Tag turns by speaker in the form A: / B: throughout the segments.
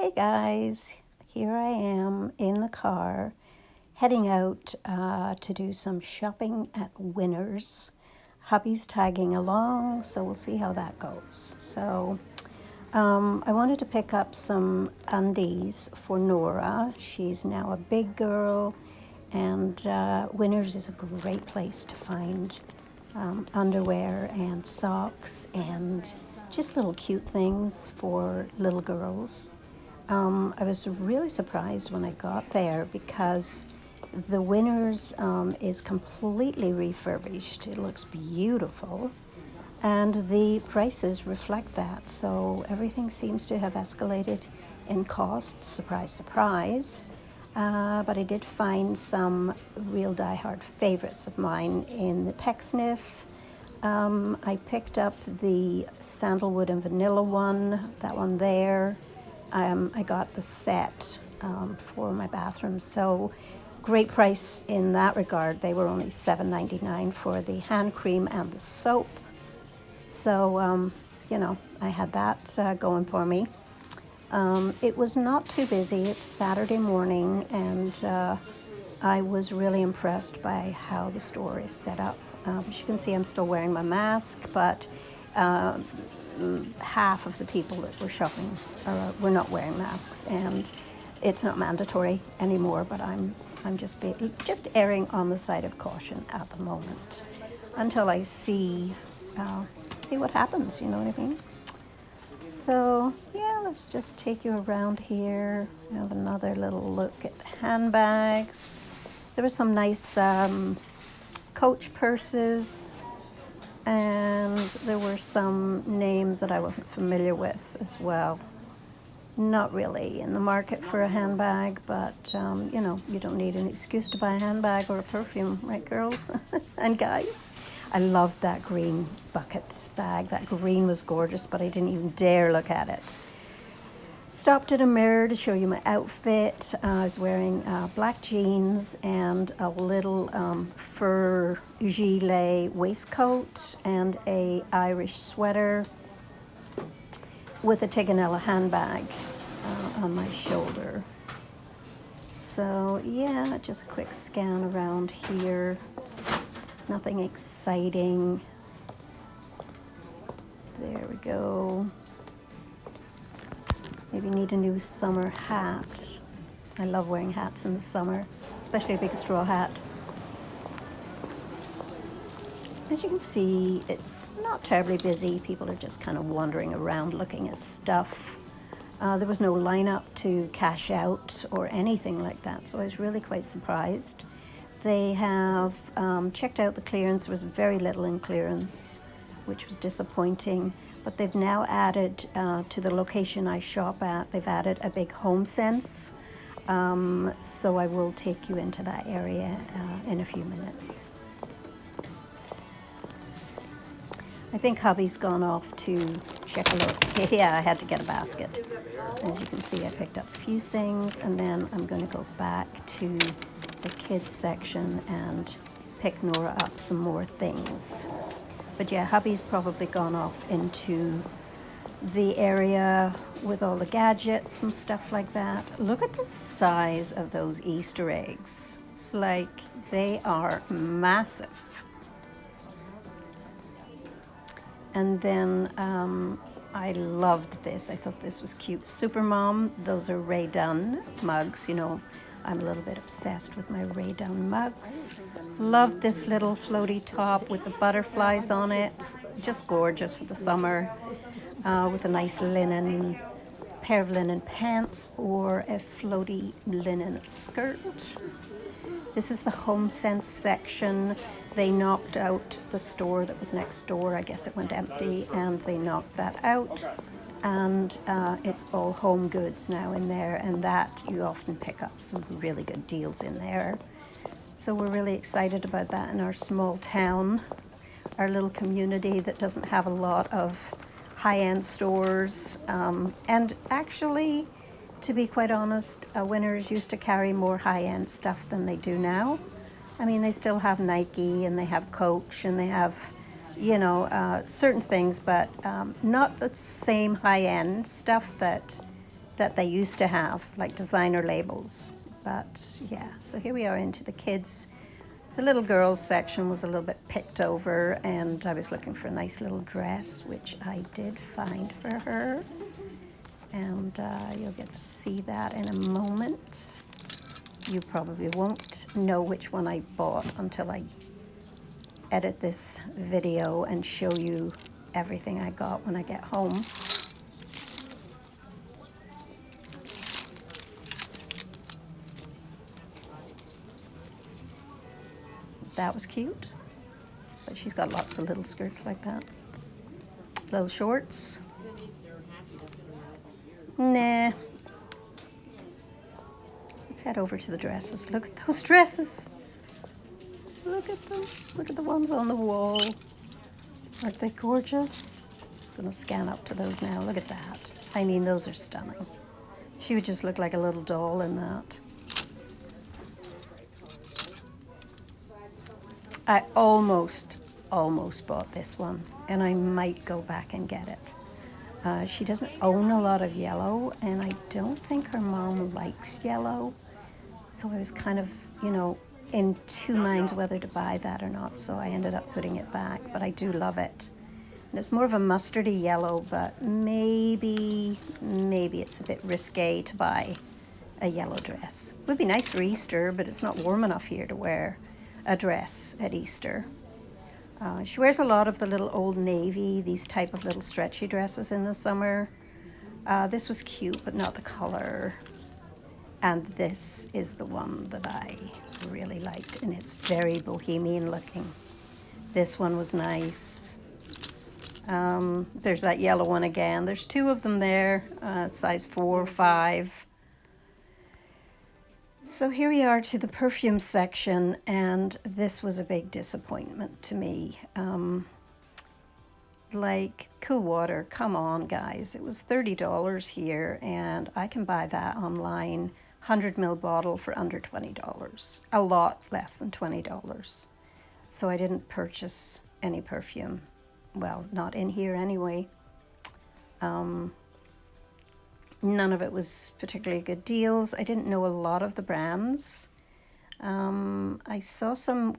A: Hey guys, here I am in the car heading out to do some shopping at Winners. Hubby's tagging along, so we'll see how that goes. I wanted to pick up some undies for Nora. She's now a big girl, and Winners is a great place to find underwear and socks and just little cute things for little girls. I was really surprised when I got there because the Winners is completely refurbished. It looks beautiful, and the prices reflect that. So everything seems to have escalated in cost. Surprise, surprise. But I did find some real diehard favorites of mine in the Pecksniff. I picked up the sandalwood and vanilla one, that one there. I got the set for my bathroom, so great price in that regard. They were only $7.99 for the hand cream and the soap. So, I had that going for me. It was not too busy. It's Saturday morning, and I was really impressed by how the store is set up. As you can see, I'm still wearing my mask, but half of the people that were shopping were not wearing masks, and it's not mandatory anymore. But I'm just erring on the side of caution at the moment until I see what happens. You know what I mean? So yeah, let's just take you around here. Have another little look at the handbags. There were some nice Coach purses, and there were some names that I wasn't familiar with as well. Not really in the market for a handbag, but you don't need an excuse to buy a handbag or a perfume, right, girls and guys? I loved that green bucket bag. That green was gorgeous, but I didn't even dare look at it. Stopped at a mirror to show you my outfit. I was wearing black jeans and a little fur gilet waistcoat and a Irish sweater with a Tiganella handbag on my shoulder. So yeah, just a quick scan around here. Nothing exciting. There we go. Maybe need a new summer hat. I love wearing hats in the summer, especially a big straw hat. As you can see, it's not terribly busy. People are just kind of wandering around looking at stuff. There was no lineup to cash out or anything like that, so I was really quite surprised. They have checked out the clearance. There was very little in clearance, which was disappointing. But they've now added to the location I shop at, they've added a big home sense. So I will take you into that area in a few minutes. I think hubby's gone off to check a look. Yeah, I had to get a basket. As you can see, I picked up a few things, and then I'm going to go back to the kids section and pick Nora up some more things. But yeah, hubby's probably gone off into the area with all the gadgets and stuff like that. Look at the size of those Easter eggs. Like, they are massive. And then I loved this. I thought this was cute. Supermom, those are Ray Dunn mugs. You know, I'm a little bit obsessed with my Ray Dunn mugs. Love this little floaty top with the butterflies on it. Just gorgeous for the summer, with a nice pair of linen pants or a floaty linen skirt. This is the Home Sense section. They knocked out the store that was next door. I guess it went empty, and they knocked that out. And it's all home goods now in there, and that you often pick up some really good deals in there. So we're really excited about that in our small town, our little community that doesn't have a lot of high-end stores. And actually, to be quite honest, Winners used to carry more high-end stuff than they do now. I mean, they still have Nike, and they have Coach, and they have, certain things, but not the same high-end stuff that that they used to have, like designer labels. But yeah, so here we are into the kids. The little girls section was a little bit picked over, and I was looking for a nice little dress, which I did find for her. And you'll get to see that in a moment. You probably won't know which one I bought until I edit this video and show you everything I got when I get home. That was cute, but she's got lots of little skirts like that. Little shorts. Nah. Let's head over to the dresses. Look at those dresses. Look at them. Look at the ones on the wall. Aren't they gorgeous? I'm gonna scan up to those now. Look at that. I mean, those are stunning. She would just look like a little doll in that. I almost bought this one, and I might go back and get it. She doesn't own a lot of yellow, and I don't think her mom likes yellow. So I was kind of, you know, in two minds whether to buy that or not. So I ended up putting it back, but I do love it. And it's more of a mustardy yellow, but maybe it's a bit risque to buy a yellow dress. It would be nice for Easter, but it's not warm enough here to wear a dress at Easter. She wears a lot of the little Old Navy, these type of little stretchy dresses in the summer. This was cute, but not the color. And this is the one that I really liked, and it's very bohemian looking. This one was nice. There's that yellow one again. There's two of them there, size 4 or 5. So here we are to the perfume section, and this was a big disappointment to me. Like, Cool Water, come on guys. It was $30 here, and I can buy that online, 100 ml bottle for under $20. A lot less than $20. So I didn't purchase any perfume. Well, not in here anyway. None of it was particularly good deals. I didn't know a lot of the brands. I saw some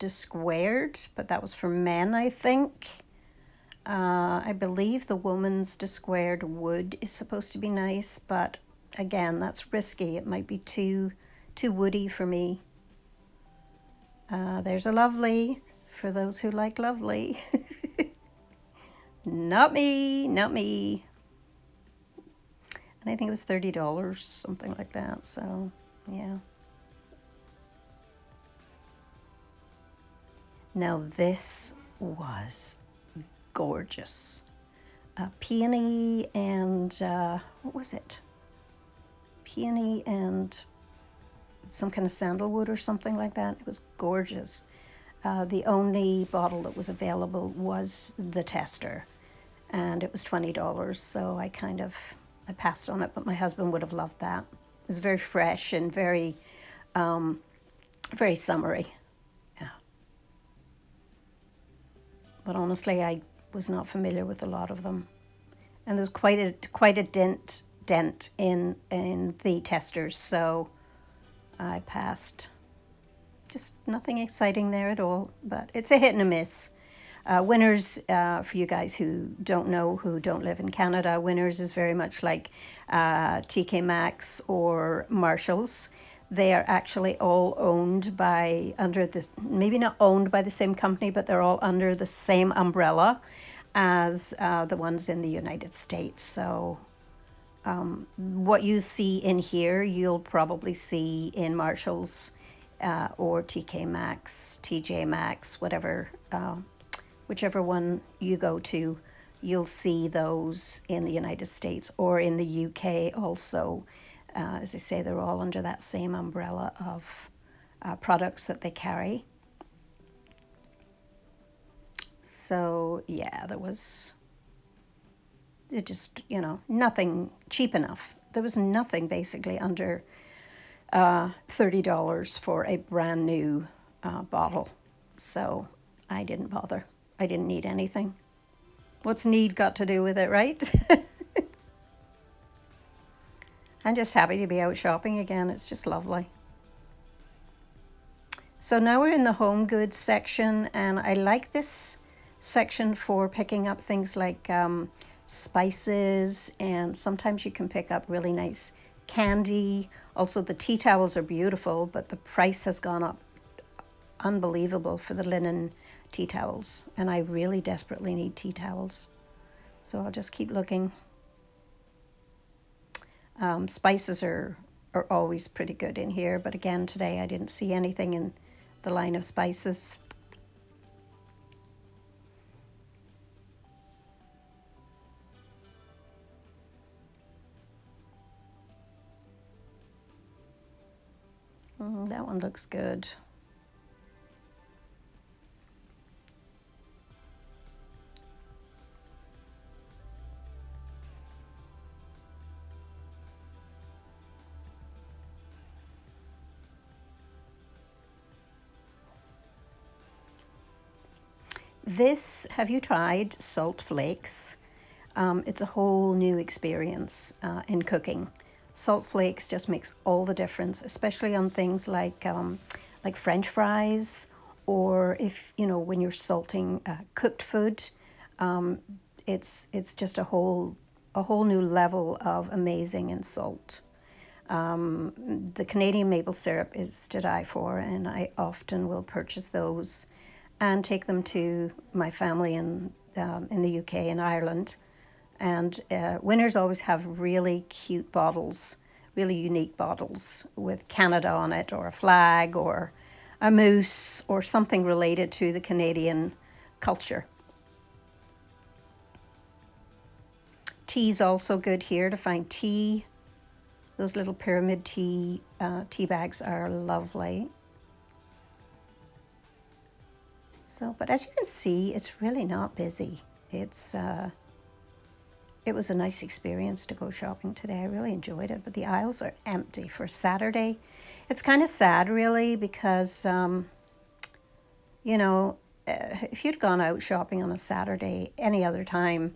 A: Squared, but that was for men, I think. I believe the woman's Squared Wood is supposed to be nice, but again, that's risky. It might be too woody for me. There's a Lovely for those who like Lovely. Not me, not me. And I think it was $30, something like that, so yeah. Now this was gorgeous. Peony and, what was it? Peony and some kind of sandalwood or something like that. It was gorgeous. The only bottle that was available was the tester, and it was $20, so I passed on it, but my husband would have loved that. It was very fresh and very, very summery. Yeah. But honestly, I was not familiar with a lot of them, and there was quite a dent in the testers, so I passed. Just nothing exciting there at all, but it's a hit and a miss. Winners, for you guys who don't know, who don't live in Canada, Winners is very much like TK Maxx or Marshalls. They are actually all owned by, maybe not owned by the same company, but they're all under the same umbrella as the ones in the United States. So what you see in here, you'll probably see in Marshalls or TK Maxx, TJ Maxx, whatever, whichever one you go to, you'll see those in the United States or in the UK also. As I say, they're all under that same umbrella of products that they carry. So yeah, it just, nothing cheap enough. There was nothing basically under $30 for a brand new bottle. So I didn't bother. I didn't need anything. What's need got to do with it, right? I'm just happy to be out shopping again. It's just lovely. So now we're in the home goods section, and I like this section for picking up things like spices, and sometimes you can pick up really nice candy. Also, the tea towels are beautiful, but the price has gone up unbelievable for the linen tea towels, and I really desperately need tea towels. So I'll just keep looking. Spices are always pretty good in here, but again, today I didn't see anything in the line of spices. That one looks good. This, have you tried salt flakes? It's a whole new experience in cooking. Salt flakes just makes all the difference, especially on things like French fries, or if, you know, when you're salting cooked food. It's just a whole new level of amazing in salt. The Canadian maple syrup is to die for, and I often will purchase those and take them to my family in the UK and Ireland. And Winners always have really cute bottles, really unique bottles with Canada on it, or a flag, or a moose, or something related to the Canadian culture. Tea's also good here to find tea. Those little pyramid tea bags are lovely. So, but as you can see, it's really not busy. It was a nice experience to go shopping today. I really enjoyed it, but the aisles are empty for Saturday. It's kind of sad, really, because, you know, if you'd gone out shopping on a Saturday any other time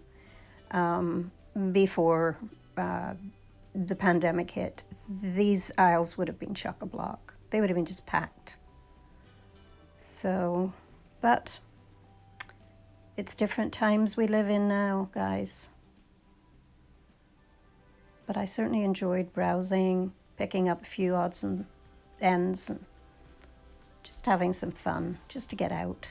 A: before the pandemic hit, these aisles would have been chock-a-block. They would have been just packed. So, but it's different times we live in now, guys. But I certainly enjoyed browsing, picking up a few odds and ends, and just having some fun, just to get out.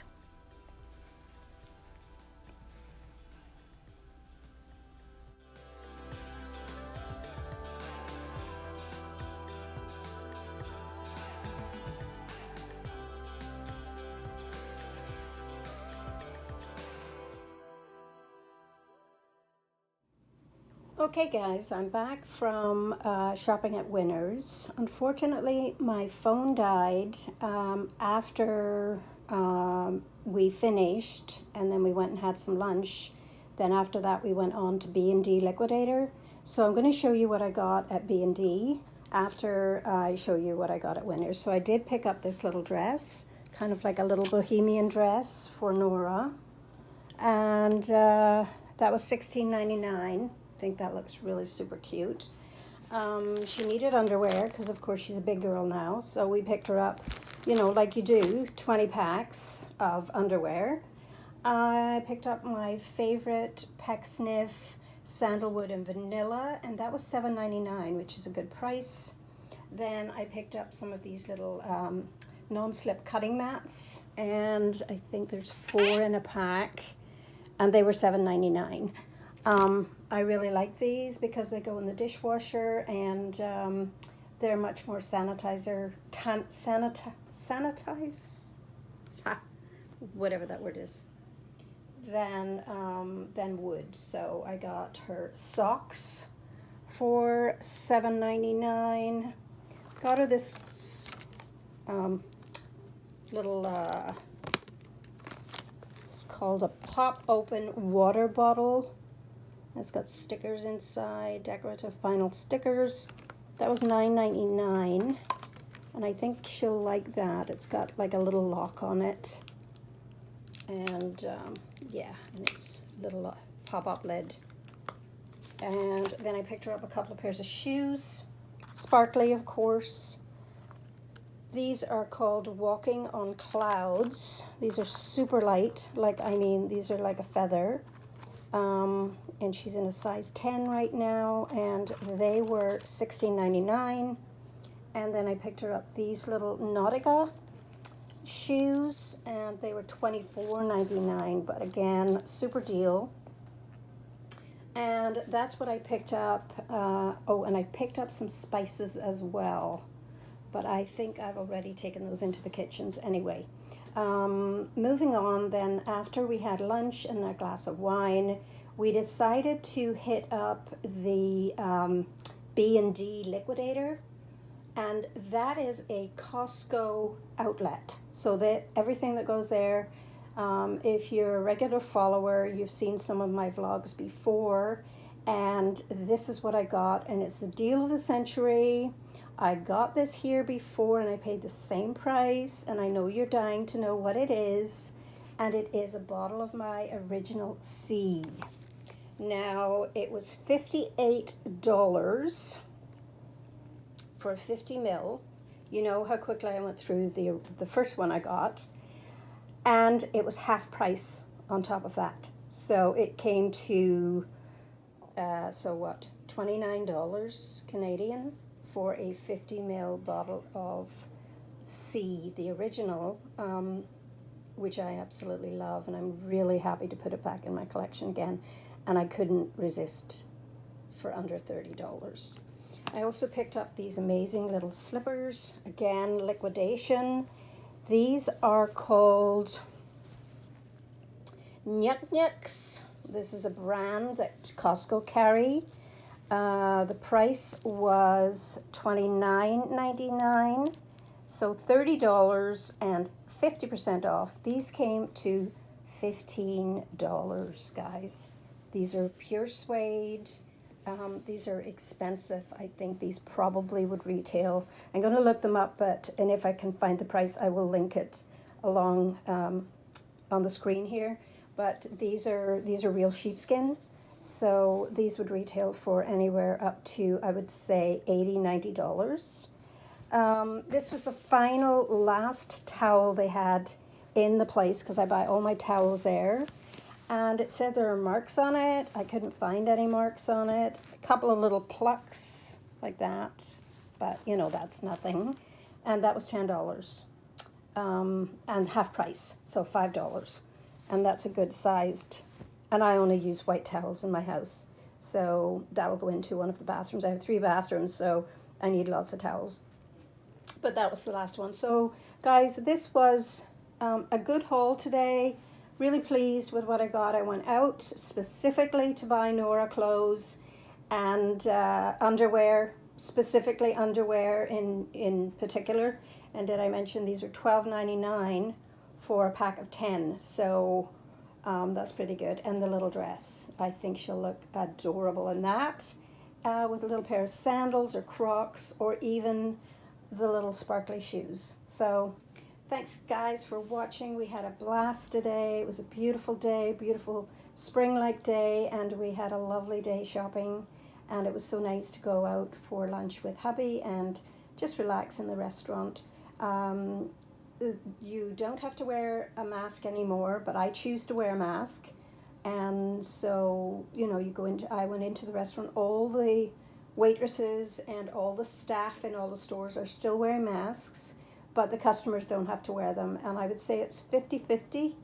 A: Okay guys, I'm back from shopping at Winners. Unfortunately, my phone died after we finished, and then we went and had some lunch. Then after that we went on to B&D Liquidator. So I'm going to show you what I got at B&D after I show you what I got at Winners. So I did pick up this little dress, kind of like a little bohemian dress for Nora. And that was $16.99. I think that looks really super cute. She needed underwear because of course she's a big girl now, so we picked her up, you know, like you do, 20 packs of underwear. I picked up my favorite Pecksniff sandalwood and vanilla, and that was $7.99, which is a good price. Then I picked up some of these little non-slip cutting mats, and I think there's 4 in a pack, and they were $7.99. I really like these because they go in the dishwasher, and they're much more whatever that word is, than wood. So I got her socks for $7.99. Got her this little it's called a pop open water bottle. It's got stickers inside, decorative vinyl stickers. That was $9.99, and I think she'll like that. It's got like a little lock on it, and yeah, and it's a little pop-up lid. And then I picked her up a couple of pairs of shoes, sparkly of course. These are called Walking on Clouds. These are super light, these are like a feather. And she's in a size 10 right now, and they were $16.99. And then I picked her up these little Nautica shoes, and they were $24.99, but again, super deal. And that's what I picked up. Oh, and I picked up some spices as well, but I think I've already taken those into the kitchens anyway. Moving on then, after we had lunch and a glass of wine, we decided to hit up the B&D liquidator, and that is a Costco outlet. So that everything that goes there, if you're a regular follower, you've seen some of my vlogs before, and this is what I got, and it's the deal of the century. I got this here before and I paid the same price, and I know you're dying to know what it is, and it is a bottle of my original C. Now, it was $58 for 50 ml. You know how quickly I went through the first one I got, and it was half price on top of that. So it came to, $29 Canadian for a 50 ml bottle of C, the original, which I absolutely love, and I'm really happy to put it back in my collection again, and I couldn't resist for under $30. I also picked up these amazing little slippers, again, liquidation. These are called Nyuk Nyuks. This is a brand that Costco carry. The price was $29.99, so $30 and 50% off. These came to $15, guys. These are pure suede. These are expensive. I think these probably would retail. I'm going to look them up, and if I can find the price, I will link it along on the screen here. But these are real sheepskin. So these would retail for anywhere up to, I would say, $80, $90. This was the final last towel they had in the place, because I buy all my towels there. And it said there are marks on it. I couldn't find any marks on it. A couple of little plucks like that, but you know, that's nothing. And that was $10. And half price, so $5. And that's a good sized, and I only use white towels in my house, so that'll go into one of the bathrooms. I have 3 bathrooms, so I need lots of towels. But that was the last one. So guys, this was a good haul today. Really pleased with what I got. I went out specifically to buy Nora clothes and underwear, specifically underwear in particular. And did I mention these are $12.99 for a pack of 10? So that's pretty good. And the little dress, I think she'll look adorable in that, with a little pair of sandals or Crocs, or even the little sparkly shoes. So thanks guys for watching. We had a blast today. It was a beautiful day, beautiful spring-like day, and we had a lovely day shopping, and it was so nice to go out for lunch with hubby and just relax in the restaurant. You don't have to wear a mask anymore, but I choose to wear a mask. And so, you know, I went into the restaurant, all the waitresses and all the staff in all the stores are still wearing masks, but the customers don't have to wear them. And I would say it's 50-50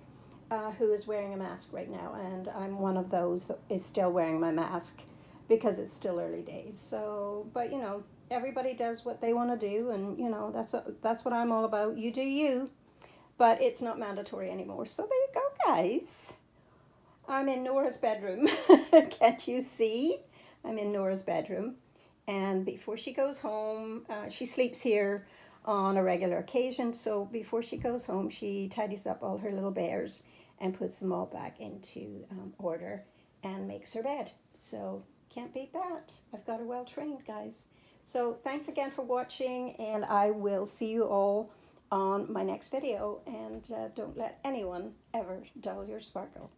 A: who is wearing a mask right now. And I'm one of those that is still wearing my mask because it's still early days. So, but you know, everybody does what they want to do, and you know, that's what I'm all about. You do you, but it's not mandatory anymore. So there you go, guys. I'm in Nora's bedroom. Can't you see? I'm in Nora's bedroom, and before she goes home, she sleeps here on a regular occasion. So before she goes home, she tidies up all her little bears and puts them all back into order and makes her bed. So can't beat that. I've got her well trained, guys. So thanks again for watching, and I will see you all on my next video. And don't let anyone ever dull your sparkle.